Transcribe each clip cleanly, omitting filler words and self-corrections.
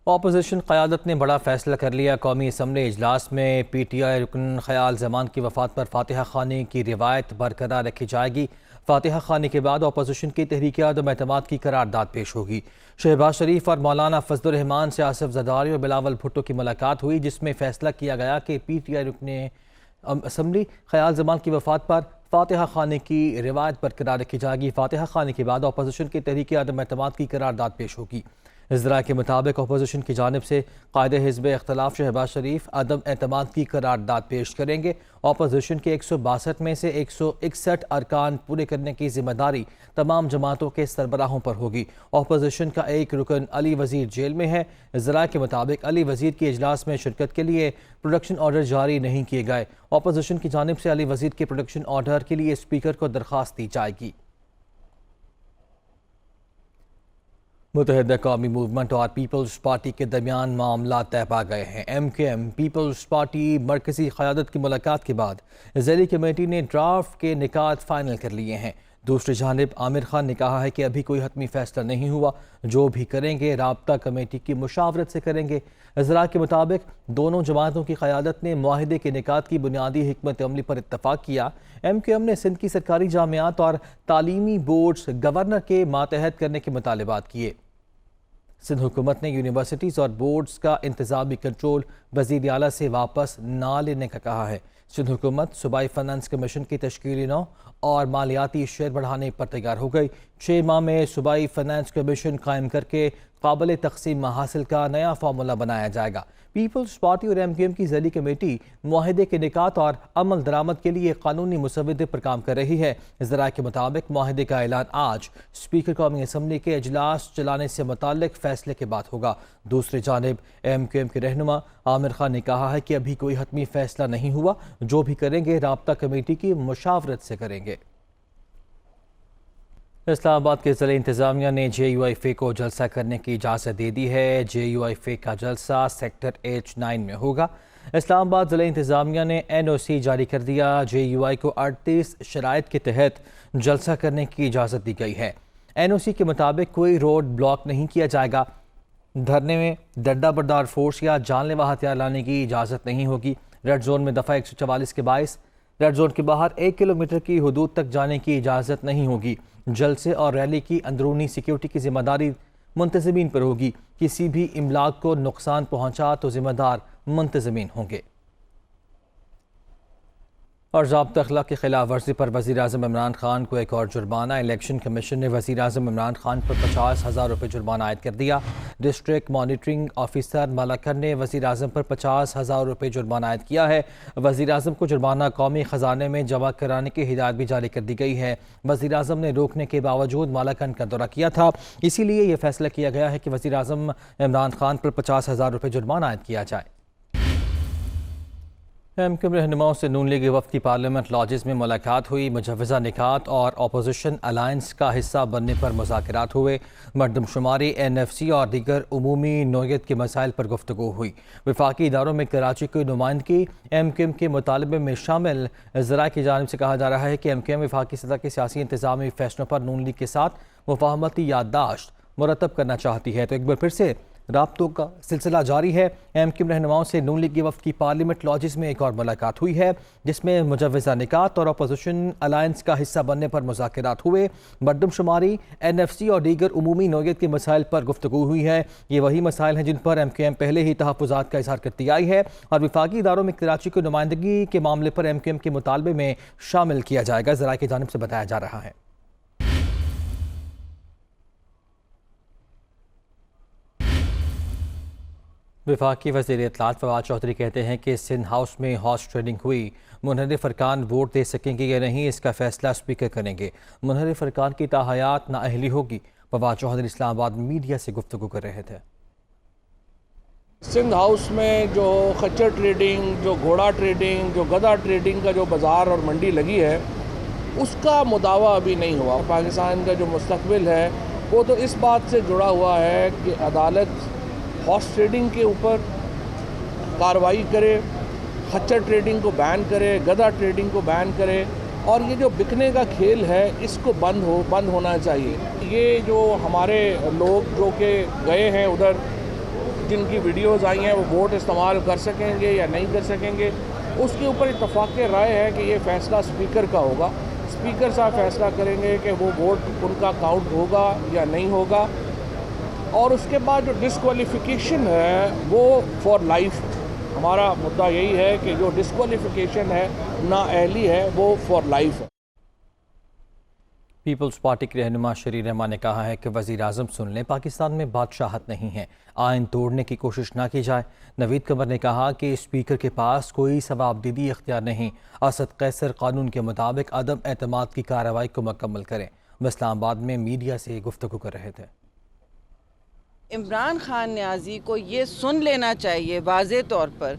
Opposition क़यादत ने बड़ा फैसला कर लिया। कौमी असम्बली इजलास में PTI रुकन ख़याल ज़मान की वफ़ात पर फातिहा ख़ानी की रिवायत बरकरार रखी जाएगी। फातिहा ख़ानी के बाद अपोजिशन की तहरीक अदम एतमाद की करारदाद पेश होगी। शहबाज शरीफ और मौलाना फजलुर रहमान से आसिफ जरदारी और बिलावल भुट्टो की मुलाकात हुई, जिसमें फैसला किया गया कि PTI रुकन असम्बली ख़याल ज़मान की वफ़ात पर फातिहा ख़ानी की रिवायत बरकरार रखी जाएगी। फातिहा ख़ानी के बाद अपोजिशन की तहरीक अदम एतमाद की करारदाद पेश होगी। इज़रा के मुताबिक अपोजिशन की जानिब से कायदे हिज़्ब इख्तलाफ शहबाज शरीफ अदम एतमाद की करारदाद पेश करेंगे। अपोजिशन के 162 में से 161 अरकान पूरे करने की जिम्मेदारी तमाम जमातों के सरबराहों पर होगी। अपोजिशन का एक रुकन अली वज़ीर जेल में है। इज़रा के मुताबिक अली वज़ीर की इजलास में शिरकत के लिए प्रोडक्शन ऑर्डर जारी नहीं किए गए। अपोजिशन की जानिब से अली वज़ीर के प्रोडक्शन ऑर्डर के लिए स्पीकर को दरख्वास्त दी जाएगी। मुत्तहिदा कौमी मूवमेंट और पीपल्स पार्टी के दरमियान मामला तय पा गए हैं। MKM पीपल्स पार्टी मरकजी क़यादत की मुलाकात के बाद ज़ैली कमेटी ने ड्राफ्ट के निकात फ़ाइनल कर लिए हैं। दूसरी जानिब आमिर खान ने कहा है कि अभी कोई हतमी फैसला नहीं हुआ, जो भी करेंगे राब्ता कमेटी की मुशावरत से करेंगे। इज़रा के मुताबिक दोनों जमातों की क़यादत ने मुआहिदे के निकात की बुनियादी हिकमत अमली पर इत्तफ़ाक़ किया। MKM ने सिंध की सरकारी जामियात और तालीमी बोर्ड्स गवर्नर के मातहत करने के मुतालबात किए। सिंध हुकूमत ने यूनिवर्सिटीज़ और बोर्ड्स का इंतज़ामी कंट्रोल वज़ीर आला से वापस ना लेने का कहा है। सिंध हुकूमत सूबाई फाइनेंस कमीशन की तश्कील नौ और मालियाती शेयर बढ़ाने पर तैयार हो गई। 6 माह में सूबाई फाइनेंस कमीशन कायम करके काबिल तक़सीम महासिल का नया फार्मूला बनाया जाएगा। पीपल्स पार्टी और MKM की ज़ैली कमेटी मुआहिदे के निकात और अमल दरामद के लिए कानूनी मुसव्वदे पर काम कर रही है। ज़राए के मुताबिक मुआहिदे का ऐलान आज स्पीकर कौमी असम्बली के इजलास चलाने से मुताल्लिक फैसले के बाद होगा। दूसरी जानिब MKM के रहनुमा आमिर खान ने कहा है कि अभी कोई हतमी फैसला नहीं हुआ, जो भी करेंगे राब्ता कमेटी की मुशावरत से करेंगे। इस्लामाबाद के ज़िला इंतज़ामिया ने JUIFA को जलसा करने की इजाज़त दे दी है। JUIFA का जलसा सेक्टर H9 में होगा। इस्लामाबाद ज़िला इंतज़ामिया ने NOC जारी कर दिया। JUI को 38 शराइत के तहत जलसा करने की इजाज़त दी गई है। NOC के मुताबिक कोई रोड ब्लॉक नहीं किया जाएगा। धरने में डंडा बरदार फोर्स या जानलेवा हथियार लाने की इजाज़त नहीं होगी। रेड जोन में दफ़ा 144 के बायस रेड जोन के बाहर 1 किलोमीटर की हदूद तक जाने की इजाज़त नहीं होगी। जलसे और रैली की अंदरूनी सिक्योरिटी की जिम्मेदारी मुंतज़मीन पर होगी। किसी भी इमलाक को नुकसान पहुंचा तो जिम्मेदार मुंतज़मीन होंगे। और ज़ाब्ता अखलाक की खिलाफ वर्जी पर वज़ीर आज़म इमरान खान को एक और जुर्माना। इलेक्शन कमीशन ने वज़ीर आज़म इमरान खान पर 50,000 रुपये जुर्माना आयद कर दिया। डिस्ट्रिक्ट मॉनिटरिंग ऑफिसर मलाकर ने वज़ीर आज़म पर 50,000 रुपये जुर्माना आयद किया है। वज़ीर आज़म को जुर्माना कौमी ख़जाने में जमा कराने की हिदायत भी जारी कर दी गई है। वज़ीर आज़म ने रोकने के बावजूद मालाकन का दौरा किया था, इसीलिए यह फैसला किया गया है कि वज़ीर आज़म इमरान खान पर 50,000 रुपये जुर्माना आयद किया जाए। MKM रहनुमाओं से नून लीग वफ़द की पार्लियामेंट लॉजेस में मुलाकात हुई। मुजव्वज़ा निकात और अपोजिशन अलायंस का हिस्सा बनने पर मुज़ाकरात हुए। मरदमशुमारी, NFC और दीगर उमूमी नौयत के मसाइल पर गुफ्तगू हुई। वफाकी इदारों में कराची की नुमाइंदगी MKM के मुतालबे में शामिल। ज़राए की जानिब से कहा जा रहा है कि MKM वफाकी सतह के सियासी इंतज़ामी फैसलों पर नून लीग के साथ मुफाहमती याददाश्त मुरतब करना चाहती है। तो एक बार फिर से राब्तों का सिलसिला जारी है। MKM रहनुमाओं से नून लीग वफ़द की पार्लियामेंट लॉजेस में एक और मुलाकात हुई है, जिसमें मुजव्वज़ा निकात और अपोजिशन अलायंस का हिस्सा बनने पर मुज़ाकरात हुए। मरदमशुमारी, NFC और दीगर उमूमी नौयत के मसाइल पर गुफ्तगू हुई है। ये वही मसाइल हैं जिन पर MKM पहले ही तहफ़्फ़ुज़ात का इज़हार करती आई है और वफाकी इदारों में कराची की नुमाइंदगी के मामले पर MKM के मुतालबे में शामिल किया जाएगा, ज़राए की जानिब से बताया जा रहा है। वफाकी वज़ीर इत्तलात फवाद चौधरी कहते हैं कि सिंध हाउस में हॉर्स ट्रेडिंग हुई। मुनहरिफ अरकान वोट दे सकेंगे या नहीं, इसका फैसला स्पीकर करेंगे। मुनहरिफ अरकान की ताहयात नाअहली होगी। फवाद चौधरी इस्लामाबाद में मीडिया से गुफ्तगू कर रहे थे। सिंध हाउस में जो खच्चर ट्रेडिंग, जो घोड़ा ट्रेडिंग, जो गधा ट्रेडिंग का जो बाज़ार और मंडी लगी है, उसका मुदावा अभी नहीं हुआ। पाकिस्तान का जो मुस्तकबिल है वो तो इस बात से जुड़ा हुआ है कि अदालत हॉर्स ट्रेडिंग के ऊपर कार्रवाई करे, खच्चर ट्रेडिंग को बैन करे, गधा ट्रेडिंग को बैन करे और ये जो बिकने का खेल है इसको बंद होना चाहिए। ये जो हमारे लोग जो के गए हैं उधर, जिनकी वीडियोज़ आई हैं वो वोट इस्तेमाल कर सकेंगे या नहीं कर सकेंगे, उसके ऊपर इत्तफाक़ राय है कि ये फ़ैसला स्पीकर का होगा। स्पीकर साहब फैसला करेंगे कि वो वोट उनका काउंट होगा या नहीं होगा, और उसके बाद जो डिस्क्वालिफिकेशन है वो फॉर लाइफ। हमारा मुद्दा यही है कि जो डिस्क्वालिफिकेशन है, नाअहली है, वो फॉर लाइफ है। पीपल्स पार्टी के रहनुमा शरीर रहमान ने कहा है कि वज़ीर आज़म सुन लें, पाकिस्तान में बादशाहत नहीं है, आइन तोड़ने की कोशिश ना की जाए। नवीद कमर ने कहा कि स्पीकर के पास कोई सवाबदीदी इख्तियार नहीं, असद कैसर कानून के मुताबिक अदम एतमाद की कार्रवाई को मुकम्मल करें। वह इस्लामाबाद में मीडिया से गुफ्तगू कर रहे थे। इमरान खान न्याजी को ये सुन लेना चाहिए वाज़े तौर पर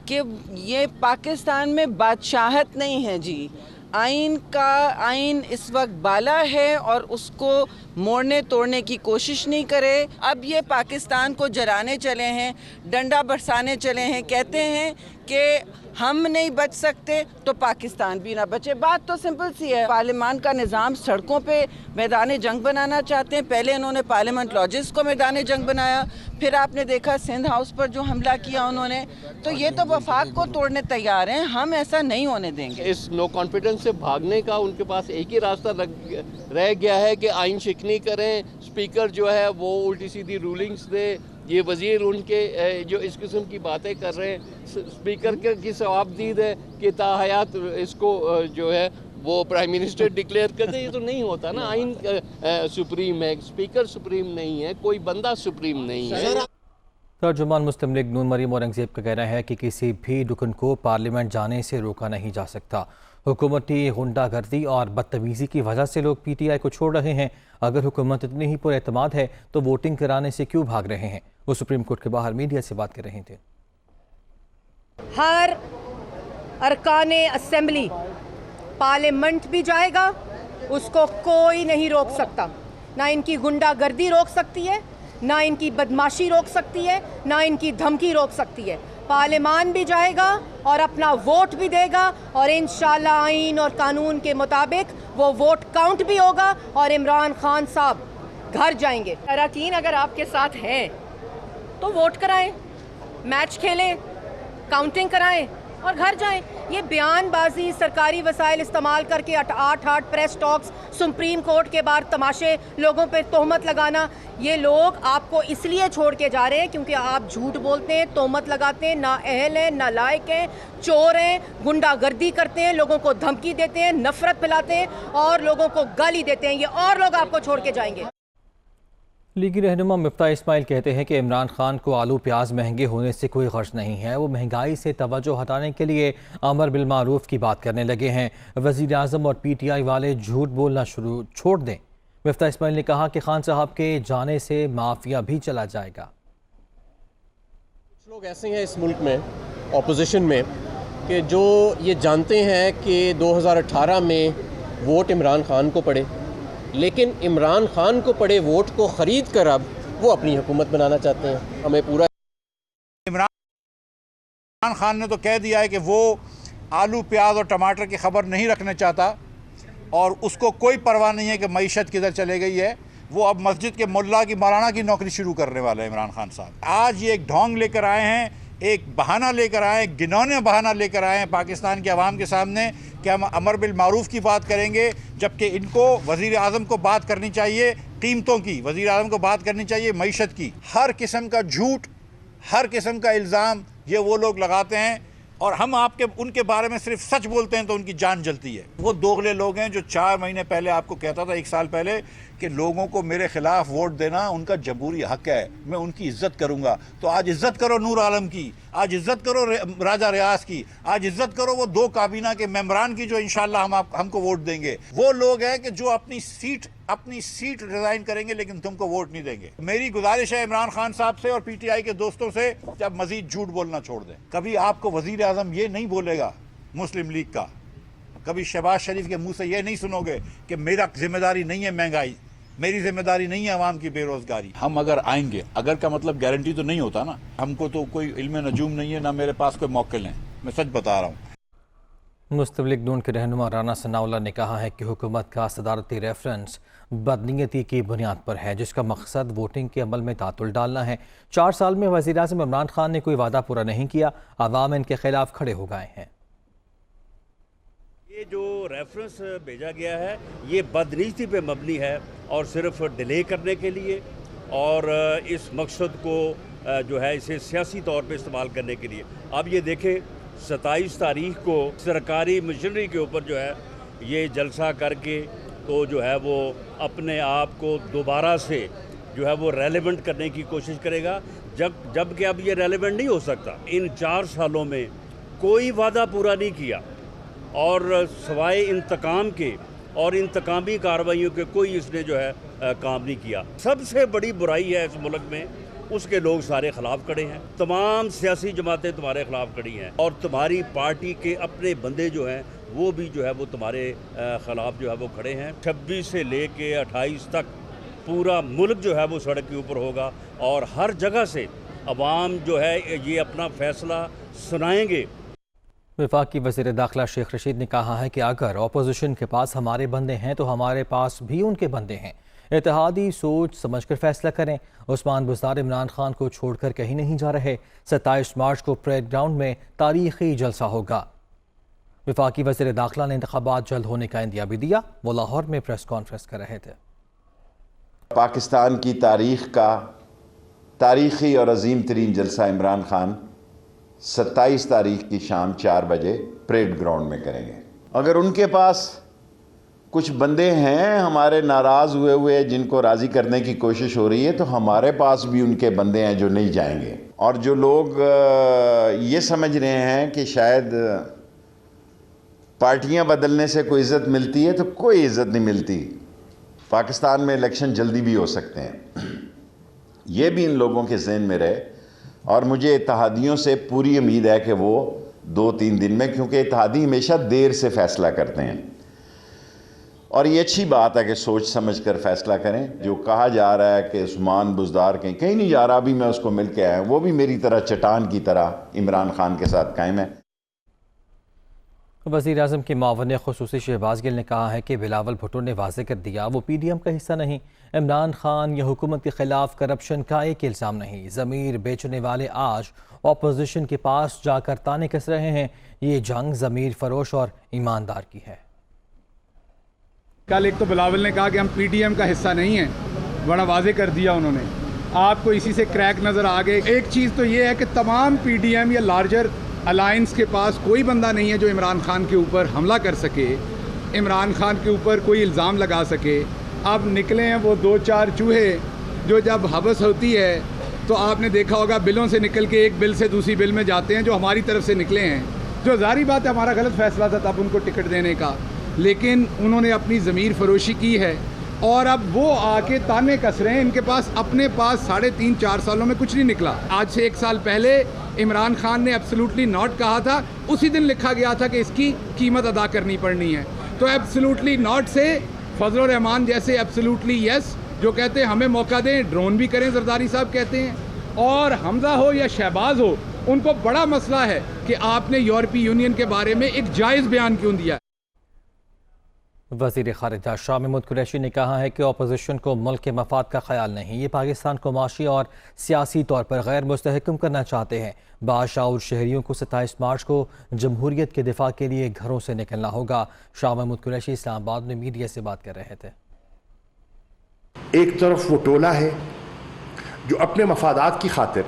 कि ये पाकिस्तान में बादशाहत नहीं है जी। आइन इस वक्त बाला है और उसको मोड़ने तोड़ने की कोशिश नहीं करे। अब ये पाकिस्तान को जराने चले हैं, डंडा बरसाने चले हैं, कहते हैं कि हम नहीं बच सकते तो पाकिस्तान भी ना बचे। बात तो सिंपल सी है, पार्लियामान का निज़ाम सड़कों पे मैदान जंग बनाना चाहते हैं। पहले इन्होंने पार्लियामेंट लॉजिस को मैदान जंग बनाया, फिर आपने देखा सिंध हाउस पर जो हमला किया उन्होंने, तो ये तो वफाक को तोड़ने तैयार हैं। हम ऐसा नहीं होने देंगे। इस नो कॉन्फिडेंस से भागने का उनके पास एक ही रास्ता रह गया है कि आइन शिकनी करें, स्पीकर जो है वो उल्टी सीधी रूलिंग्स दे। ये वज़ीर उनके जो इस किस्म की बातें कर रहे हैं, स्पीकर की सवाबदीद है कि ताहयात इसको जो है वो प्राइम मिनिस्टर डिक्लेयर कर दे। ये तो नहीं होता ना। आइन सुप्रीम है, स्पीकर सुप्रीम नहीं है, कोई बंदा सुप्रीम नहीं है। तर्जुमान मुस्लिम लीग नून मरीम औरंगजेब का कहना है कि किसी भी रुकन को पार्लियामेंट जाने से रोका नहीं जा सकता। हुकूमती गुंडागर्दी और बदतमीज़ी की वजह से लोग PTI को छोड़ रहे हैं। अगर हुकूमत इतनी ही पुरएतमाद है तो वोटिंग कराने से क्यों भाग रहे हैं? वो सुप्रीम कोर्ट के बाहर मीडिया से बात कर रहे थे। हर अरकाने असेंबली पार्लियामेंट भी जाएगा, उसको कोई नहीं रोक सकता। ना इनकी गुंडागर्दी रोक सकती है, ना इनकी बदमाशी रोक सकती है, ना इनकी धमकी रोक सकती है। पार्लियामान भी जाएगा और अपना वोट भी देगा और इंशाल्लाह आइन और कानून के मुताबिक वो वोट काउंट भी होगा और इमरान खान साहब घर जाएंगे। अरकान अगर आपके साथ हैं तो वोट कराएं, मैच खेलें, काउंटिंग कराएं और घर जाएं। ये बयानबाजी, सरकारी वसाइल इस्तेमाल करके आठ प्रेस टॉक्स, सुप्रीम कोर्ट के बाहर तमाशे, लोगों पे तोहमत लगाना, ये लोग आपको इसलिए छोड़ के जा रहे हैं क्योंकि आप झूठ बोलते हैं, तोहमत लगाते हैं, नाअहल हैं, नालायक हैं, चोर हैं, गुंडागर्दी करते हैं, लोगों को धमकी देते हैं, नफरत फैलाते हैं और लोगों को गाली देते हैं। ये और लोग आपको छोड़ के जाएंगे। लीगी रहनुमा मिफ्ता इस्माइल कहते हैं कि इमरान खान को आलू प्याज महंगे होने से कोई गर्ज नहीं है। वो महंगाई से तवज्जो हटाने के लिए अमर बिल मारूफ की बात करने लगे हैं। वज़ीर आज़म और PTI वाले झूठ बोलना छोड़ दें। मिफ्ता इस्माइल ने कहा कि खान साहब के जाने से माफिया भी चला जाएगा। कुछ लोग ऐसे हैं इस मुल्क में, ऑपोजिशन में, कि जो ये जानते हैं कि 2018 में वोट इमरान खान को पड़े, लेकिन इमरान खान को पड़े वोट को ख़रीद कर अब वो अपनी हुकूमत बनाना चाहते हैं। हमें पूरा इमरान खान ने तो कह दिया है कि वो आलू प्याज और टमाटर की खबर नहीं रखना चाहता और उसको कोई परवाह नहीं है कि मईशत किधर चले गई है। वो अब मस्जिद के मुल्ला की मौलाना की नौकरी शुरू करने वाला है इमरान खान साहब। आज ये एक ढोंग लेकर आए हैं, एक बहाना लेकर आए, घिनौने बहाना लेकर आए हैं पाकिस्तान के अवाम के सामने कि हम अमर बिल मारूफ की बात करेंगे, जबकि इनको वज़ीर आज़म को बात करनी चाहिए कीमतों की, वज़ीर आज़म को बात करनी चाहिए मईशत की। हर किस्म का झूठ, हर किस्म का इल्ज़ाम ये वो लोग लगाते हैं और हम उनके बारे में सिर्फ सच बोलते हैं तो उनकी जान जलती है। वो दोगले लोग हैं जो 4 महीने पहले आपको कहता था, 1 साल पहले, कि लोगों को मेरे खिलाफ वोट देना उनका जबूरी हक है, मैं उनकी इज्जत करूंगा। तो आज इज्जत करो नूर आलम की, आज इज्जत करो राजा रियाज की, आज इज्जत करो वो 2 काबीना के मेंबरान की जो इंशाल्लाह हमको वोट देंगे। वो लोग हैं कि जो अपनी सीट रिजाइन करेंगे लेकिन तुमको वोट नहीं देंगे। मेरी गुजारिश है इमरान खान साहब से और PTI के दोस्तों से, जब मजीद झूठ बोलना छोड़ दें। कभी आपको वजीर आजम ये नहीं बोलेगा मुस्लिम लीग का, कभी शहबाज शरीफ के मुंह से ये नहीं सुनोगे कि मेरा जिम्मेदारी नहीं है महंगाई, मेरी जिम्मेदारी नहीं है अवाम की बेरोजगारी। हम अगर आएंगे, अगर का मतलब गारंटी तो नहीं होता ना, हमको तो कोई इल्म नजूम नहीं है, ना मेरे पास कोई मौक़िल है, मैं सच बता रहा हूँ। मुस्तक़बिल नून के रहनुमा राना सनाउल्लाह ने कहा है कि हुकूमत का सदारती रेफरेंस बदनीयती की बुनियाद पर है, जिसका मकसद वोटिंग के अमल में तातुल डालना है। 4 साल में वज़ीर-ए-आज़म इमरान खान ने कोई वादा पूरा नहीं किया, अवाम इनके खिलाफ खड़े हो गए हैं। ये जो रेफरेंस भेजा गया है ये बदनीयती पे मबनी है और सिर्फ डिले करने के लिए और इस मकसद को जो है इसे सियासी तौर पे इस्तेमाल करने के लिए। अब ये देखें 27 तारीख को सरकारी मशीनरी के ऊपर जो है ये जलसा करके तो जो है वो अपने आप को दोबारा से जो है वो रेलेवेंट करने की कोशिश करेगा, जबकि अब ये रेलेवेंट नहीं हो सकता। इन 4 सालों में कोई वादा पूरा नहीं किया और सवाए इंतकाम के और इंतकामी कार्रवाइयों के कोई इसने जो है काम नहीं किया। सबसे बड़ी बुराई है इस मुल्क में, उसके लोग सारे खिलाफ खड़े हैं। तमाम सियासी जमातें तुम्हारे खिलाफ खड़ी हैं और तुम्हारी पार्टी के अपने बंदे जो हैं वो भी जो है वो तुम्हारे खिलाफ जो है वो खड़े हैं। 26 से लेके 28 तक पूरा मुल्क जो है वो सड़क के ऊपर होगा और हर जगह से अवाम जो है ये अपना फैसला सुनाएंगे। वफाकी वज़ीर दाखिला शेख रशीद ने कहा है कि अगर अपोजिशन के पास हमारे बंदे हैं तो हमारे पास भी उनके बंदे हैं। इत्तेहादी सोच समझकर फैसला करें। उस्मान बुज़दार इमरान खान को छोड़कर कहीं नहीं जा रहे। 27 मार्च को परेड ग्राउंड में तारीखी जलसा होगा। वफाकी वज़ीर दाखिला ने इंतखाबात जल्द होने का इंदिया भी दिया। वो लाहौर में प्रेस कॉन्फ्रेंस कर रहे थे। पाकिस्तान की तारीख का तारीखी और अजीम तरीन जलसा इमरान खान 27 तारीख की शाम 4 बजे परेड ग्राउंड में करेंगे। अगर उनके पास कुछ बंदे हैं हमारे नाराज़ हुए जिनको राज़ी करने की कोशिश हो रही है, तो हमारे पास भी उनके बंदे हैं जो नहीं जाएंगे। और जो लोग ये समझ रहे हैं कि शायद पार्टियां बदलने से कोई इज़्ज़त मिलती है, तो कोई इज़्ज़त नहीं मिलती। पाकिस्तान में इलेक्शन जल्दी भी हो सकते हैं, ये भी इन लोगों के ज़हन में रहे। और मुझे इत्तेहादियों से पूरी उम्मीद है कि वो 2-3 दिन में, क्योंकि इत्तेहादी हमेशा देर से फ़ैसला करते हैं और ये अच्छी बात है कि सोच समझ कर फैसला करें। जो कहा जा रहा है कि उस्मान बुज़दार कहीं नहीं जा रहा, अभी मैं उसको मिल के आया, वो भी मेरी तरह चट्टान की तरह इमरान खान के साथ कायम है। वज़ीर आज़म के मावन ख़ुसूसी शहबाज गिल ने कहा है कि बिलावल भुट्टो ने वाज़ेह कर दिया वो PDM का हिस्सा नहीं। इमरान खान या हुकूमत के खिलाफ करप्शन का एक इल्ज़ाम नहीं। ज़मीर बेचने वाले आज अपोजिशन के पास जाकर ताने कस रहे हैं। ये जंग ज़मीर फरोश और ईमानदार की है। कल एक तो बिलावल ने कहा कि हम PDM का हिस्सा नहीं हैं, बड़ा वाज़ेह कर दिया उन्होंने। आपको इसी से क्रैक नज़र आ गए। एक चीज़ तो ये है कि तमाम PDM या लार्जर अलायंस के पास कोई बंदा नहीं है जो इमरान खान के ऊपर हमला कर सके, इमरान खान के ऊपर कोई इल्ज़ाम लगा सके। अब निकले हैं वो 2-4 चूहे जो जब हवस होती है तो आपने देखा होगा बिलों से निकल के एक बिल से दूसरी बिल में जाते हैं, जो हमारी तरफ से निकले हैं। जो ज़ाहिर बात है हमारा गलत फैसला था तब उनको टिकट देने का, लेकिन उन्होंने अपनी ज़मीर फरोशी की है और अब वो आके ताने कस रहे हैं। इनके पास अपने पास 3.5-4 सालों में कुछ नहीं निकला। आज से 1 साल पहले इमरान खान ने एब्सोल्युटली नॉट कहा था, उसी दिन लिखा गया था कि इसकी कीमत अदा करनी पड़नी है। तो एब्सोल्युटली नॉट से फजल रहमान जैसे एब्सोल्युटली यस जो कहते हैं हमें मौका दें, ड्रोन भी करें, जरदारी साहब कहते हैं। और हमजा हो या शहबाज हो, उनको बड़ा मसला है कि आपने यूरोपीय यूनियन के बारे में एक जायज़ बयान क्यों दिया। वज़ीर ख़ारिजा शाह महमूद कुरैशी ने कहा है कि अपोजिशन को मुल्क के मफाद का ख्याल नहीं, ये पाकिस्तान को माशी और सियासी तौर पर गैर मुस्तहकम करना चाहते हैं। बाशाऊर शहरियों को 27 मार्च को जमहूरियत के दिफा के लिए घरों से निकलना होगा। शाह महमूद कुरैशी इस्लामाबाद में मीडिया से बात कर रहे थे। एक तरफ वो टोला है जो अपने मफादात की खातिर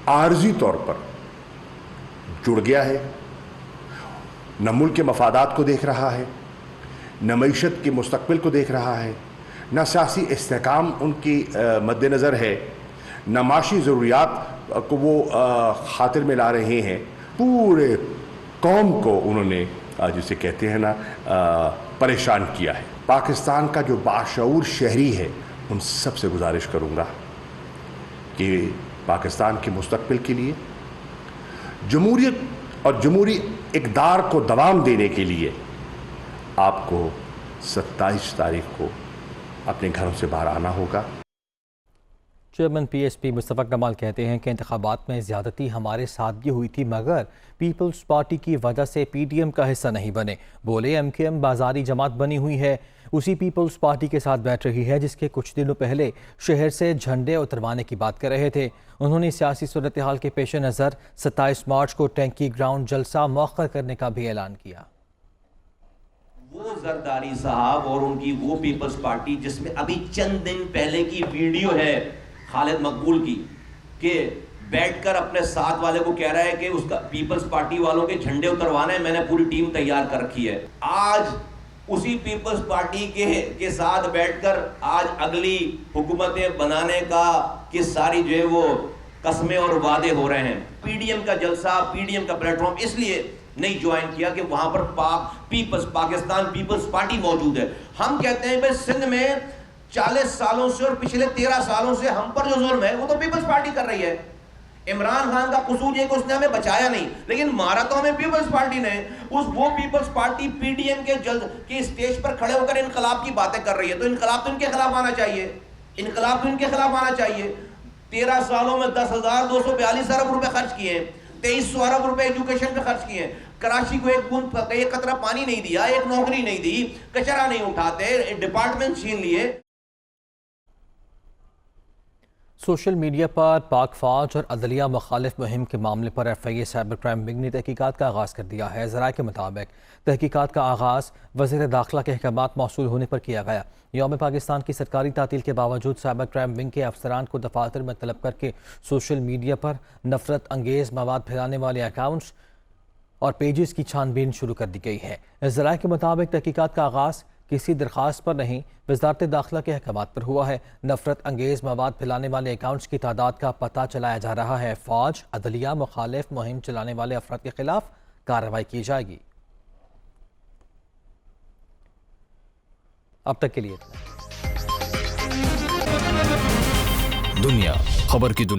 आर्जी तौर पर जुड़ गया है, न मुल्क के मफादात को देख रहा है, न मईशत के मुस्तकबिल को देख रहा है, न सियासी इस्तेहकाम उनकी मद्देनज़र है, न माशी ज़रूरियात को वो खातिर में ला रहे हैं। पूरे कौम को उन्होंने जिसे कहते हैं ना परेशान किया है। पाकिस्तान का जो बाशऊर शहरी है उन सबसे गुजारिश करूँगा कि पाकिस्तान के मुस्तकबिल के लिए जमहूरियत और जमहूरी इक़दार को दवाम देने के लिए आपको 27 तारीख को अपने घरों से बाहर आना होगा। चेयरमैन PSP मुस्तफ़ा कमाल कहते हैं कि इंतखाबात में ज़्यादती हमारे साथ भी हुई थी, मगर पीपल्स पार्टी की वजह से PTM का हिस्सा नहीं बने। बोले MKM बाजारी जमात बनी हुई है, उसी पीपल्स पार्टी के साथ बैठ रही है जिसके कुछ दिनों पहले शहर से झंडे उतरवाने की बात कर रहे थे। उन्होंने सियासी सूरत हाल के पेश नज़र 27 मार्च को टैंकी ग्राउंड जलसा मौखर करने का भी ऐलान किया। वो जरदारी साहब और उनकी वो पीपल्स पार्टी, जिसमें अभी चंद दिन पहले की वीडियो है खालिद मकबूल की, कि बैठकर अपने साथ वाले को कह रहा है कि उसका पीपल्स पार्टी वालों के झंडे उतरवाना है, मैंने पूरी टीम तैयार कर रखी है। आज उसी पीपल्स पार्टी के साथ बैठकर आज अगली हुकूमतें बनाने का कि सारी जो है वो कस्में और वादे हो रहे हैं। PDM का जलसा, PDM का प्लेटफॉर्म इसलिए नहीं ज्वाइन किया कि वहां पर पाकिस्तान पीपल्स पार्टी मौजूद है। हम कहते हैं भाई सिंध में 40 सालों से और पिछले 13 सालों से हम पर जो जुल्म है वो तो पीपल्स पार्टी कर रही है। इमरान खान का कसूर ये कि उसने हमें बचाया नहीं, लेकिन मारा तो हमें पीपल्स पार्टी ने। वो पीपल्स पार्टी PDM के स्टेज पर खड़े होकर इनकलाब की बातें कर रही है, तो इनकलाब तो इनके खिलाफ आना चाहिए, इनकलाब तो इनके खिलाफ आना चाहिए। 13 सालों में 10,242 अरब रुपए खर्च किए हैं, 2300 अरब रुपए एजुकेशन पे खर्च किए हैं। कराची को एक कतरा पानी नहीं दिया, एक नौकरी नहीं दी, कचरा नहीं उठाते, डिपार्टमेंट छीन लिए। सोशल मीडिया पर पाक फौज और अदलिया मुखालिफ मुहिम के मामले पर FIA साइबर क्राइम विंग ने तहकीकात का आगाज़ कर दिया है। ज़राए के मुताबिक तहकीकात का आगाज़ वज़ीर दाखिला के अहकामात मौसूल होने पर किया गया। यौम पाकिस्तान की सरकारी तातील के बावजूद साइबर क्राइम विंग के अफसरान को दफातर में तलब करके सोशल मीडिया पर नफरत अंगेज़ मवाद फैलाने वाले अकाउंट्स और पेजेस की छानबीन शुरू कर दी गई है। ज़राए के मुताबिक तहकीकात का आगाज़ किसी दरख्वास्त पर नहीं, वज़ारत दाखिला के अहकामात पर हुआ है। नफरत अंगेज़ मवाद फैलाने वाले अकाउंट्स की तादाद का पता चलाया जा रहा है। फ़ौज, अदलिया मुखालिफ मुहिम चलाने वाले अफराद के खिलाफ कार्रवाई की जाएगी। अब तक के लिए दुनिया खबर की दुनिया।